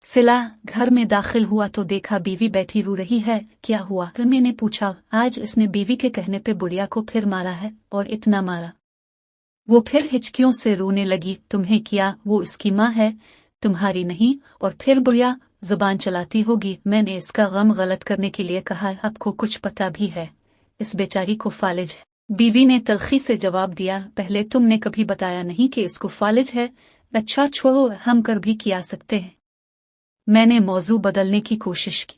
सिला घर में दाखिल हुआ तो देखा बीवी बैठी रो रही है। क्या हुआ? मैंने पूछा। आज इसने बीवी के कहने पे बुढ़िया को फिर मारा है, और इतना मारा। वो फिर हिचकियों से रोने लगी। तुम्हें क्या? वो इसकी माँ है, तुम्हारी नहीं। और फिर बुढ़िया जुबान चलाती होगी। मैंने इसका गम गलत करने के लिए कहा, आपको कुछ पता भी है इस बेचारी को फालिज है? बीवी ने तलखी से जवाब दिया, पहले तुमने कभी बताया नहीं कि इसको फालिज है। अच्छा छोड़ो, हम कर भी किया सकते हैं। मैंने मौजू बदलने की कोशिश की।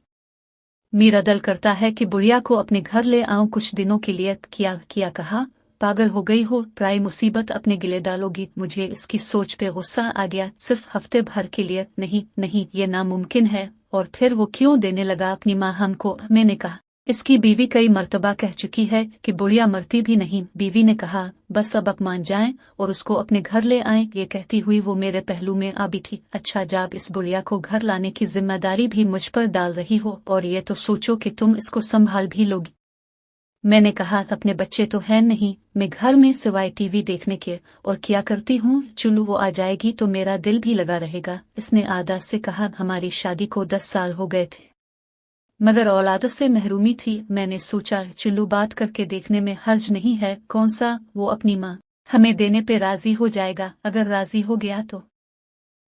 मेरा दिल करता है कि बुढ़िया को अपने घर ले आऊं कुछ दिनों के लिए। क्या कहा? पागल हो गई हो? प्राय मुसीबत अपने गिले डालोगी। मुझे इसकी सोच पे गुस्सा आ गया। सिर्फ हफ्ते भर के लिए? नहीं नहीं, ये नामुमकिन है। और फिर वो क्यों देने लगा अपनी माँ हमको? मैंने कहा, इसकी बीवी कई मर्तबा कह चुकी है कि बुढ़िया मरती भी नहीं। बीवी ने कहा, बस अब आप मान जाएं और उसको अपने घर ले आएं। ये कहती हुई वो मेरे पहलू में आ बैठी। अच्छा, जब इस बुढ़िया को घर लाने की जिम्मेदारी भी मुझ पर डाल रही हो, और ये तो सोचो कि तुम इसको संभाल भी लोगी। मैंने कहा, अपने बच्चे तो हैं नहीं। मैं घर में सिवाय टीवी देखने के और क्या करती हूँ? चुल्लू वो आ जाएगी तो मेरा दिल भी लगा रहेगा। इसने आदा से कहा, हमारी शादी को 10 साल हो गए थे, मगर औलाद से महरूमी थी। मैंने सोचा चुल्लू बात करके देखने में हर्ज नहीं है। कौन सा? वो अपनी माँ हमें देने पे राजी हो जाएगा। अगर राजी हो गया तो?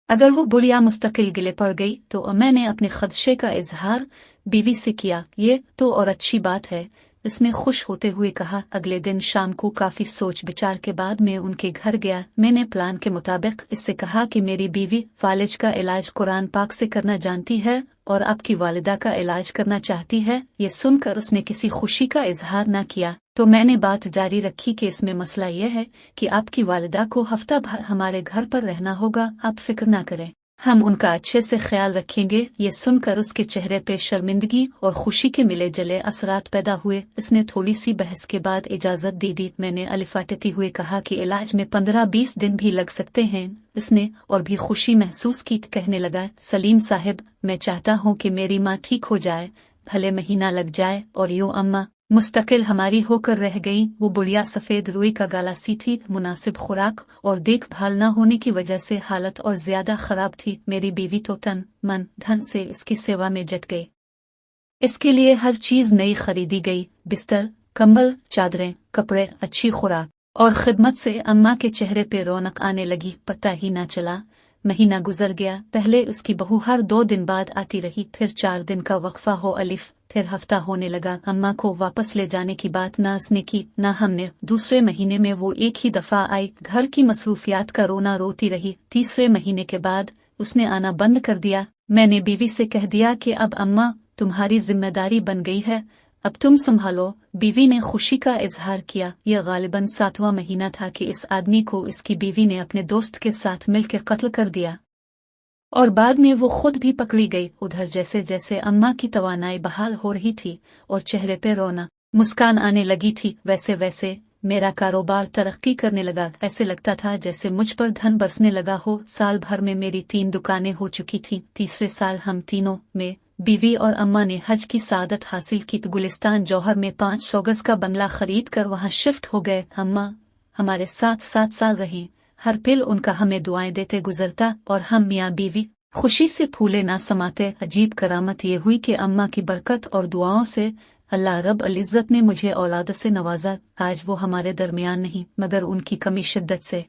अगर वो बुढ़िया मुस्तकिल गिले पड़ गई तो? मैंने अपने खदशे का इजहार बीवी से किया। ये तो और अच्छी बात है, इसने खुश होते हुए कहा। अगले दिन शाम को काफी सोच विचार के बाद मैं उनके घर गया। मैंने प्लान के मुताबिक इससे कहा कि मेरी बीवी फालिज का इलाज कुरान पाक से करना जानती है और आपकी वालिदा का इलाज करना चाहती है। ये सुनकर उसने किसी खुशी का इजहार न किया, तो मैंने बात जारी रखी कि इसमें मसला यह है कि आपकी वालिदा को हफ्ता भर हमारे घर पर रहना होगा। आप फिक्र न करें, हम उनका अच्छे से ख्याल रखेंगे। ये सुनकर उसके चेहरे पे शर्मिंदगी और खुशी के मिले जले असरात पैदा हुए। इसने थोड़ी सी बहस के बाद इजाजत दे दी। मैंने अलिफाटती हुए कहा कि इलाज में 15-20 दिन भी लग सकते हैं। इसने और भी खुशी महसूस की। कहने लगा, सलीम साहिब, मैं चाहता हूँ कि मेरी माँ ठीक हो जाए, भले महीना लग जाए। और यूं अम्मा मुस्तकिल हमारी होकर रह गई। वो बुढ़िया सफेद रुई का गाला सी थी। मुनासिब खुराक और देखभाल न होने की वजह से हालत और ज्यादा खराब थी। मेरी बीवी तो तन मन धन से इसकी सेवा में जट गई। इसके लिए हर चीज नई खरीदी गई, बिस्तर, कंबल, चादरें, कपड़े, अच्छी खुराक और खिदमत से अम्मा के चेहरे पे रौनक आने लगी। पता ही न चला, महीना गुजर गया। पहले उसकी बहू हर 2 दिन बाद आती रही, फिर 4 दिन का वक्फा हो अलिफ, फिर हफ्ता होने लगा। अम्मा को वापस ले जाने की बात ना उसने की ना हमने। दूसरे महीने में वो एक ही दफा आई। घर की मसरूफियात का रोना रोती रही। तीसरे महीने के बाद उसने आना बंद कर दिया। मैंने बीवी से कह दिया कि अब अम्मा तुम्हारी जिम्मेदारी बन गई है, अब तुम संभालो। बीवी ने खुशी का इजहार किया। यह गालिबन 7वां महीना था कि इस आदमी को इसकी बीवी ने अपने दोस्त के साथ मिलकर कत्ल कर दिया, और बाद में वो खुद भी पकड़ी गई। उधर जैसे जैसे अम्मा की तवानाई बहाल हो रही थी और चेहरे पे रौनक मुस्कान आने लगी थी, वैसे वैसे मेरा कारोबार तरक्की करने लगा। ऐसे लगता था जैसे मुझ पर धन बरसने लगा हो। साल भर में मेरी 3 दुकानें हो चुकी थीं। तीसरे साल हम तीनों में बीवी और अम्मा ने हज की सादत हासिल की। गुलिस्तान जौहर में 500 गज का बंगला खरीद कर वहाँ शिफ्ट हो गए। अम्मा हमारे साथ 7 साल रही। हर पल उनका हमें दुआएं देते गुजरता और हम मियाँ बीवी खुशी से फूले ना समाते। अजीब करामत ये हुई कि अम्मा की बरकत और दुआओं से अल्लाह रब अल इज़्ज़त ने मुझे औलाद से नवाजा। आज वो हमारे दरमियान नहीं, मगर उनकी कमी शिद्दत से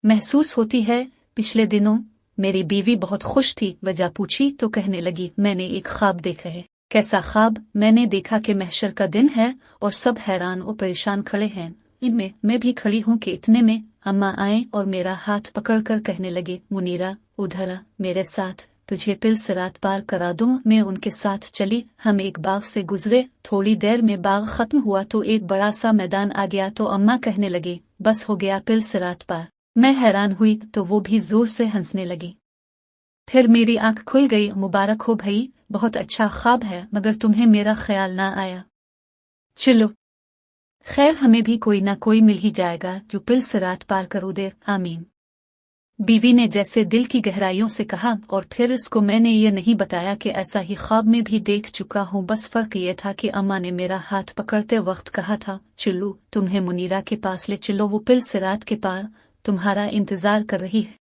महसूस होती है। पिछले दिनों मेरी बीवी बहुत खुश थी। वजह पूछी तो कहने लगी, मैंने एक ख्वाब देखा है। कैसा ख्वाब? मैंने देखा कि महशर का दिन है और सब हैरान और परेशान खड़े हैं। इनमें मैं भी खड़ी हूँ कि इतने में अम्मा आए और मेरा हाथ पकड़कर कहने लगे, मुनीरा उधर आ, मेरे साथ तुझे पिल सिरात पार करा दूं। मैं उनके साथ चली। हम एक बाग से गुजरे। थोड़ी देर में बाग खत्म हुआ तो एक बड़ा सा मैदान आ गया। तो अम्मा कहने लगी, बस हो गया पिल सिरात पार। मैं हैरान हुई तो वो भी जोर से हंसने लगी। फिर मेरी आंख खुल गई। मुबारक हो भई, बहुत अच्छा ख्वाब है, मगर तुम्हें मेरा ख्याल ना आया। चलो खैर, हमें भी कोई ना कोई मिल ही जाएगा जो पिल सिरात पार करो दे। आमीन। बीवी ने जैसे दिल की गहराइयों से कहा। और फिर इसको मैंने ये नहीं बताया कि ऐसा ही ख्वाब में भी देख चुका हूँ। बस फर्क ये था कि अम्मा ने मेरा हाथ पकड़ते वक्त कहा था, चिल्लू तुम्हें मुनीरा के पास ले चलो, वो पिल सिरात के पार तुम्हारा इंतजार कर रही है।